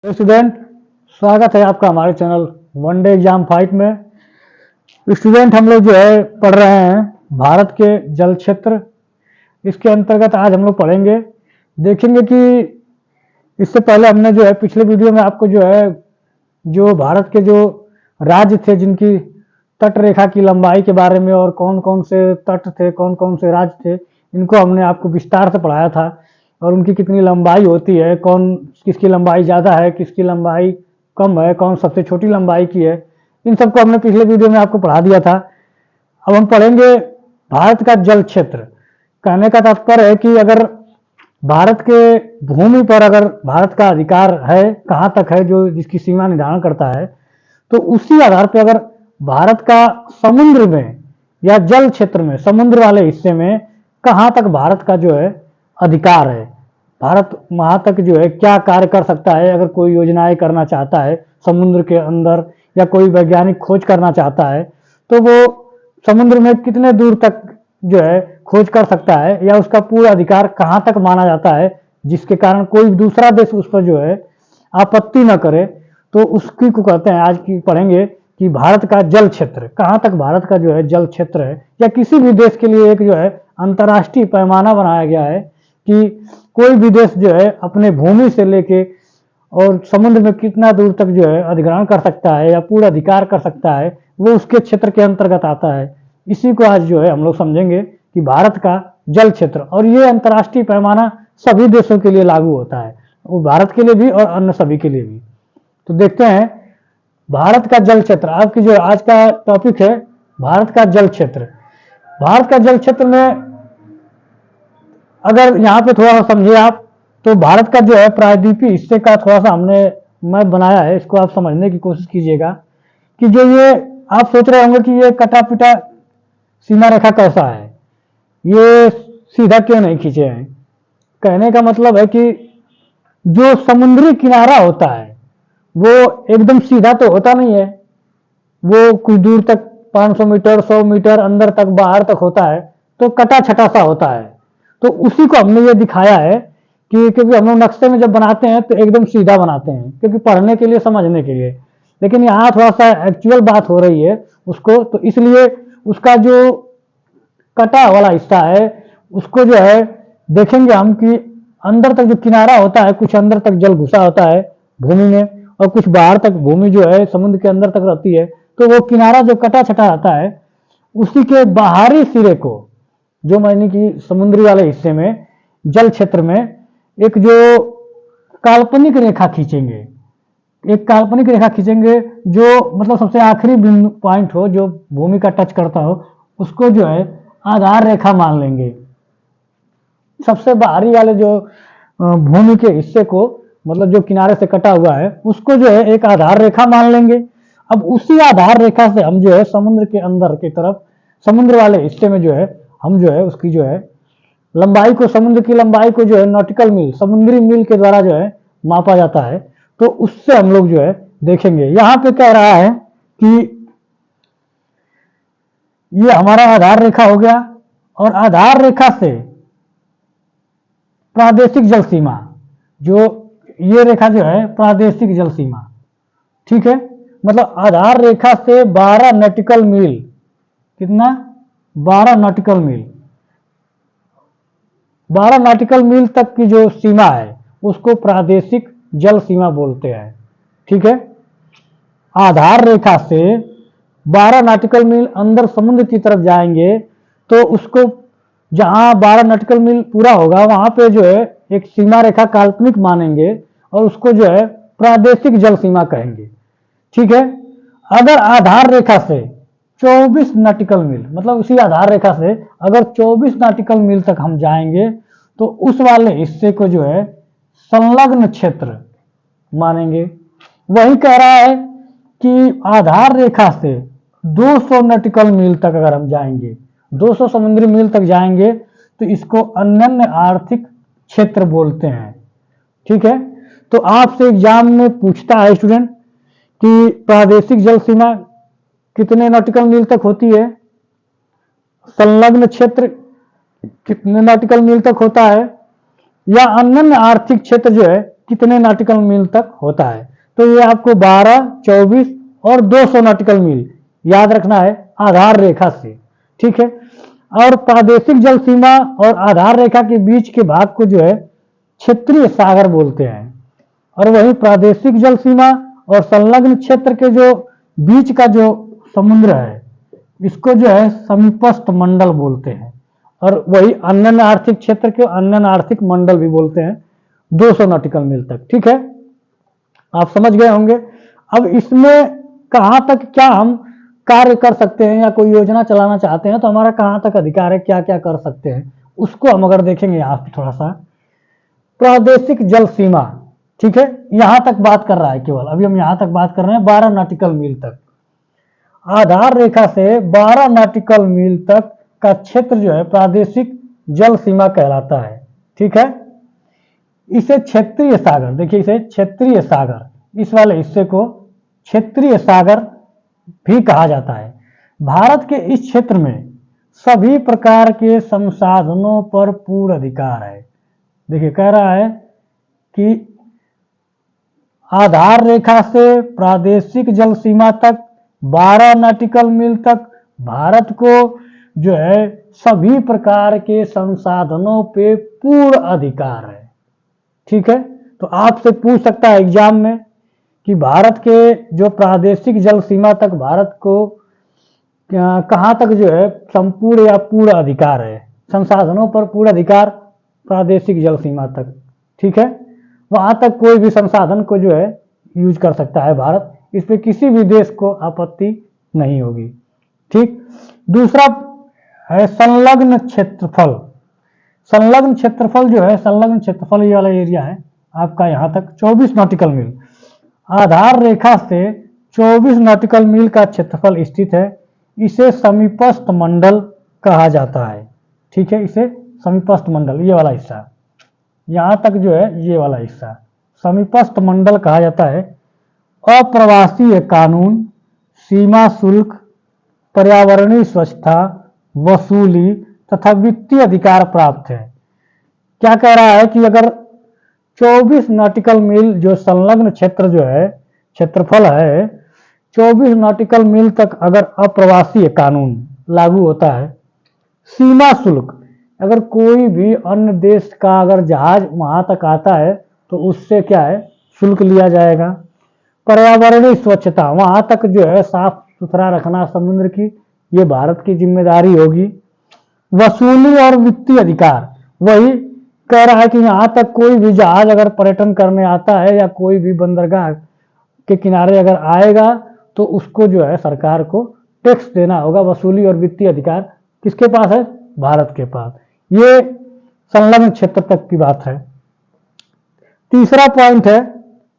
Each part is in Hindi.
स्टूडेंट, स्वागत है आपका हमारे चैनल वनडे एग्जाम फाइट में। स्टूडेंट, हम लोग जो है पढ़ रहे हैं भारत के जल क्षेत्र। इसके अंतर्गत आज हम लोग पढ़ेंगे, देखेंगे कि इससे पहले हमने जो है पिछले वीडियो में आपको जो है जो भारत के जो राज्य थे जिनकी तट रेखा की लंबाई के बारे में और कौन कौन से तट थे, कौन कौन से राज्य थे, इनको हमने आपको विस्तार से पढ़ाया था और उनकी कितनी लंबाई होती है, कौन किसकी लंबाई ज़्यादा है, किसकी लंबाई कम है, कौन सबसे छोटी लंबाई की है, इन सबको हमने पिछले वीडियो में आपको पढ़ा दिया था। अब हम पढ़ेंगे भारत का जल क्षेत्र। कहने का तात्पर्य है कि अगर भारत के भूमि पर अगर भारत का अधिकार है, कहाँ तक है, जो जिसकी सीमा निर्धारण करता है, तो उसी आधार पर अगर भारत का समुद्र में या जल क्षेत्र में, समुद्र वाले हिस्से में कहाँ तक भारत का जो है अधिकार है, भारत वहाँ तक जो है क्या कार्य कर सकता है, अगर कोई योजनाएं करना चाहता है समुद्र के अंदर या कोई वैज्ञानिक खोज करना चाहता है, तो वो समुद्र में कितने दूर तक जो है खोज कर सकता है या उसका पूरा अधिकार कहाँ तक माना जाता है, जिसके कारण कोई दूसरा देश उस पर जो है आपत्ति न करे। तो उसकी को कहते हैं, आज की पढ़ेंगे कि भारत का जल क्षेत्र, कहाँ तक भारत का जो है जल क्षेत्र है, या किसी भी देश के लिए एक जो है अंतर्राष्ट्रीय पैमाना बनाया गया है कि कोई भी देश जो है अपने भूमि से लेके और समुद्र में कितना दूर तक जो है अधिग्रहण कर सकता है या पूरा अधिकार कर सकता है, वो उसके क्षेत्र के अंतर्गत आता है। इसी को आज जो है हम लोग समझेंगे कि भारत का जल क्षेत्र, और ये अंतर्राष्ट्रीय पैमाना सभी देशों के लिए लागू होता है, वो भारत के लिए भी और अन्य सभी के लिए भी। तो देखते हैं भारत का जल क्षेत्र। आपकी जो आज का टॉपिक है भारत का जल क्षेत्र। भारत का जल क्षेत्र में अगर यहाँ पे थोड़ा सा समझे आप, तो भारत का जो है प्रायद्वीपीय हिस्से का थोड़ा सा हमने मैप बनाया है, इसको आप समझने की कोशिश कीजिएगा कि जो ये आप सोच रहे होंगे कि ये कटा पिटा सीमा रेखा कैसा है, ये सीधा क्यों नहीं खींचे हैं। कहने का मतलब है कि जो समुद्री किनारा होता है वो एकदम सीधा तो होता नहीं है, वो कुछ दूर तक 500 मीटर 100 मीटर अंदर तक बाहर तक होता है, तो कटा छटा सा होता है। तो उसी को हमने ये दिखाया है कि क्योंकि हम लोग नक्शे में जब बनाते हैं तो एकदम सीधा बनाते हैं, क्योंकि पढ़ने के लिए, समझने के लिए, लेकिन यहाँ थोड़ा सा एक्चुअल बात हो रही है उसको, तो इसलिए उसका जो कटा वाला हिस्सा है उसको जो है देखेंगे हम कि अंदर तक जो किनारा होता है, कुछ अंदर तक जल घुसा होता है भूमि में और कुछ बाहर तक भूमि जो है समुद्र के अंदर तक रहती है। तो वो किनारा जो कटा छटा रहता है उसी के बाहरी सिरे को, जो मायने कि समुद्री वाले हिस्से में, जल क्षेत्र में एक जो काल्पनिक रेखा खींचेंगे, एक काल्पनिक रेखा खींचेंगे जो मतलब सबसे आखिरी बिंदु पॉइंट हो, जो भूमि का टच करता हो, उसको जो है आधार रेखा मान लेंगे। सबसे बाहरी वाले जो भूमि के हिस्से को, मतलब जो किनारे से कटा हुआ है, उसको जो है एक आधार रेखा मान लेंगे। अब उसी आधार रेखा से हम जो है समुद्र के अंदर की तरफ, समुद्र वाले हिस्से में जो है हम जो है उसकी जो है लंबाई को, समुद्र की लंबाई को जो है नॉटिकल मील, समुद्री मील के द्वारा जो है मापा जाता है। तो उससे हम लोग जो है देखेंगे। यहाँ पे कह रहा है कि ये हमारा आधार रेखा हो गया, और आधार रेखा से प्रादेशिक जल सीमा, जो ये रेखा जो है प्रादेशिक जल सीमा, ठीक है, मतलब आधार रेखा से 12 नॉटिकल मील, कितना, 12 नॉटिकल मील, 12 नॉटिकल मील तक की जो सीमा है उसको प्रादेशिक जल सीमा बोलते हैं, ठीक है। आधार रेखा से 12 नॉटिकल मील अंदर समुद्र की तरफ जाएंगे तो उसको, जहां 12 नॉटिकल मील पूरा होगा वहां पे जो है एक सीमा रेखा काल्पनिक मानेंगे और उसको जो है प्रादेशिक जल सीमा कहेंगे, ठीक है। अगर आधार रेखा से 24 नॉटिकल मील, मतलब उसी आधार रेखा से अगर 24 नॉटिकल मील तक हम जाएंगे तो उस वाले हिस्से को जो है संलग्न क्षेत्र मानेंगे। वही कह रहा है कि आधार रेखा से 200 नॉटिकल मील तक अगर हम जाएंगे, 200 समुद्री मील तक जाएंगे तो इसको अनन्य आर्थिक क्षेत्र बोलते हैं, ठीक है। तो आपसे एग्जाम में पूछता है स्टूडेंट कि प्रादेशिक जल सीमा कितने नॉटिकल मील तक होती है, संलग्न क्षेत्र कितने नॉटिकल मील तक होता है, या अनन्य आर्थिक क्षेत्र जो है कितने नॉटिकल मील तक होता है। तो ये आपको 12, 24 और 200 नॉटिकल मील याद रखना है आधार रेखा से, ठीक है। और प्रादेशिक जल सीमा और आधार रेखा के बीच के भाग को जो है क्षेत्रीय सागर बोलते हैं, और वही प्रादेशिक जल सीमा और संलग्न क्षेत्र के जो बीच का जो समुद्र है इसको जो है समीपस्थ मंडल बोलते हैं, और वही अन्य आर्थिक क्षेत्र के अन्य आर्थिक मंडल भी बोलते हैं 200 नॉटिकल मील तक, ठीक है। आप समझ गए होंगे। अब इसमें कहां तक क्या हम कार्य कर सकते हैं या कोई योजना चलाना चाहते हैं तो हमारा कहां तक अधिकार है, क्या क्या कर सकते हैं, उसको हम अगर देखेंगे यहाँ पे थोड़ा सा। प्रादेशिक जल सीमा, ठीक है, यहां तक बात कर रहा है केवल, अभी हम यहां तक बात कर रहे हैं 12 नॉटिकल मील तक। आधार रेखा से 12 नॉटिकल मील तक का क्षेत्र जो है प्रादेशिक जल सीमा कहलाता है, ठीक है। इसे क्षेत्रीय सागर, देखिए इसे क्षेत्रीय सागर, इस वाले हिस्से को क्षेत्रीय सागर भी कहा जाता है। भारत के इस क्षेत्र में सभी प्रकार के संसाधनों पर पूर्ण अधिकार है। देखिए कह रहा है कि आधार रेखा से प्रादेशिक जल सीमा तक 12 नॉटिकल मील तक भारत को जो है सभी प्रकार के संसाधनों पे पूर्ण अधिकार है, ठीक है। तो आपसे पूछ सकता है एग्जाम में कि भारत के जो प्रादेशिक जल सीमा तक भारत को कहां तक जो है संपूर्ण या पूर्ण अधिकार है, संसाधनों पर पूर्ण अधिकार प्रादेशिक जल सीमा तक, ठीक है। वहां तक कोई भी संसाधन को जो है यूज कर सकता है भारत, इस पे किसी भी देश को आपत्ति नहीं होगी, ठीक। दूसरा है संलग्न क्षेत्रफल। संलग्न क्षेत्रफल जो है, संलग्न क्षेत्रफल ये वाला एरिया है आपका यहां तक 24 नॉटिकल मील, आधार रेखा से 24 नॉटिकल मील का क्षेत्रफल स्थित है। इसे समीपस्थ मंडल कहा जाता है, ठीक है। इसे समीपस्थ मंडल, ये वाला हिस्सा यहां तक जो है ये वाला हिस्सा समीपस्थ मंडल कहा जाता है। अप्रवासीय कानून, सीमा शुल्क, पर्यावरणीय स्वच्छता, वसूली तथा वित्तीय अधिकार प्राप्त है। क्या कह रहा है कि अगर 24 नॉटिकल मील जो संलग्न क्षेत्र जो है क्षेत्रफल है, 24 नॉटिकल मील तक अगर अप्रवासीय कानून लागू होता है, सीमा शुल्क, अगर कोई भी अन्य देश का अगर जहाज वहां तक आता है तो उससे क्या है शुल्क लिया जाएगा। पर्यावरणीय स्वच्छता, वहां तक जो है साफ सुथरा रखना समुद्र की, ये भारत की जिम्मेदारी होगी। वसूली और वित्तीय अधिकार, वही कह रहा है कि यहाँ तक कोई भी जहाज अगर पर्यटन करने आता है या कोई भी बंदरगाह के किनारे अगर आएगा तो उसको जो है सरकार को टैक्स देना होगा। वसूली और वित्तीय अधिकार किसके पास है? भारत के पास। ये संलग्न क्षेत्र तक की बात है। तीसरा पॉइंट है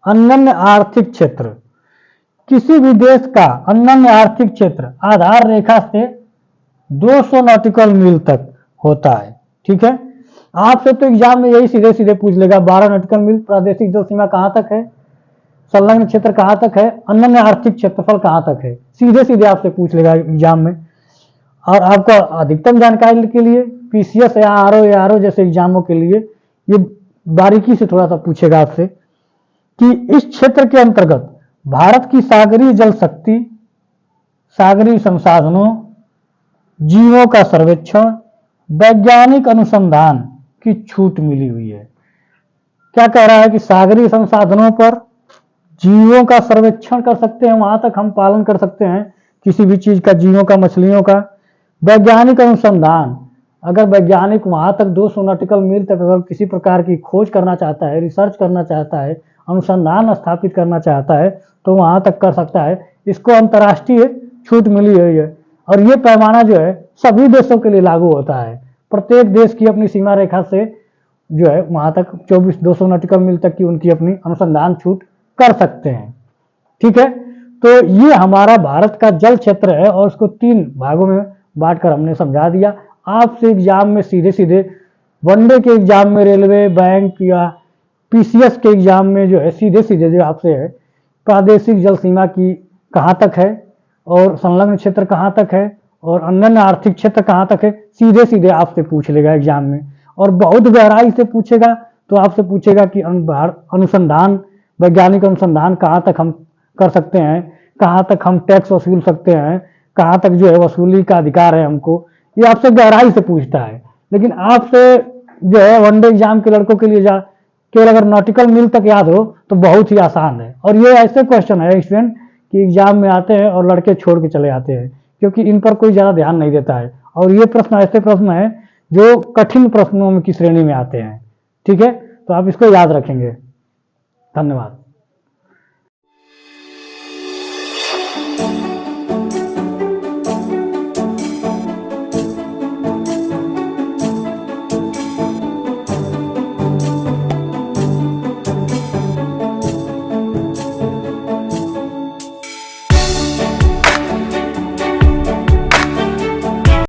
अनन्य आर्थिक क्षेत्र। किसी भी देश का अनन्य आर्थिक क्षेत्र आधार रेखा से 200 नॉटिकल मील तक होता है, ठीक है। आपसे तो एग्जाम में यही सीधे सीधे पूछ लेगा 12 नॉटिकल मील प्रादेशिक जल सीमा कहां तक है, संलग्न क्षेत्र कहां तक है, अनन्य आर्थिक क्षेत्रफल कहां तक है, सीधे सीधे आपसे पूछ लेगा एग्जाम में। और आपको अधिकतम जानकारी के लिए पीसीएस या आरओ जैसे एग्जामों के लिए ये बारीकी से थोड़ा सा पूछेगा आपसे कि इस क्षेत्र के अंतर्गत भारत की सागरीय जल शक्ति, सागरीय संसाधनों, जीवों का सर्वेक्षण, वैज्ञानिक अनुसंधान की छूट मिली हुई है। क्या कह रहा है कि सागरीय संसाधनों पर जीवों का सर्वेक्षण कर सकते हैं, वहां तक हम पालन कर सकते हैं किसी भी चीज का, जीवों का, मछलियों का। वैज्ञानिक अनुसंधान, अगर वैज्ञानिक वहां तक 200 नॉटिकल मील तक अगर किसी प्रकार की खोज करना चाहता है, रिसर्च करना चाहता है, अनुसंधान स्थापित करना चाहता है तो वहां तक कर सकता है। इसको अंतर्राष्ट्रीय छूट मिली हुई है और ये पैमाना जो है सभी देशों के लिए लागू होता है। प्रत्येक देश की अपनी सीमा रेखा से जो है वहां तक 200 नॉटिकल मील तक की उनकी अपनी अनुसंधान छूट कर सकते हैं, ठीक है। तो ये हमारा भारत का जल क्षेत्र है और उसको 3 भागों में बांटकर हमने समझा दिया। आपसे एग्जाम में सीधे सीधे वनडे के एग्जाम में, रेलवे, बैंक या पीसीएस के एग्जाम में जो है सीधे सीधे जो आपसे है प्रादेशिक जल सीमा की कहाँ तक है और संलग्न क्षेत्र कहाँ तक है और अनन्य आर्थिक क्षेत्र कहाँ तक है, सीधे सीधे आपसे पूछ लेगा एग्जाम में। और बहुत गहराई से पूछेगा तो आपसे पूछेगा कि अनुसंधान, वैज्ञानिक अनुसंधान कहाँ तक हम कर सकते हैं, कहाँ तक हम टैक्स वसूल सकते हैं, कहाँ तक जो है वसूली का अधिकार है हमको, ये आपसे गहराई से पूछता है। लेकिन आपसे जो है वनडे एग्जाम के लड़कों के लिए केवल अगर नॉटिकल मील तक याद हो तो बहुत ही आसान है। और ये ऐसे क्वेश्चन है स्टूडेंट कि एग्जाम में आते हैं और लड़के छोड़ के चले आते हैं, क्योंकि इन पर कोई ज़्यादा ध्यान नहीं देता है। और ये प्रश्न ऐसे प्रश्न है जो कठिन प्रश्नों की श्रेणी में आते हैं। ठीक है, तो आप इसको याद रखेंगे। धन्यवाद।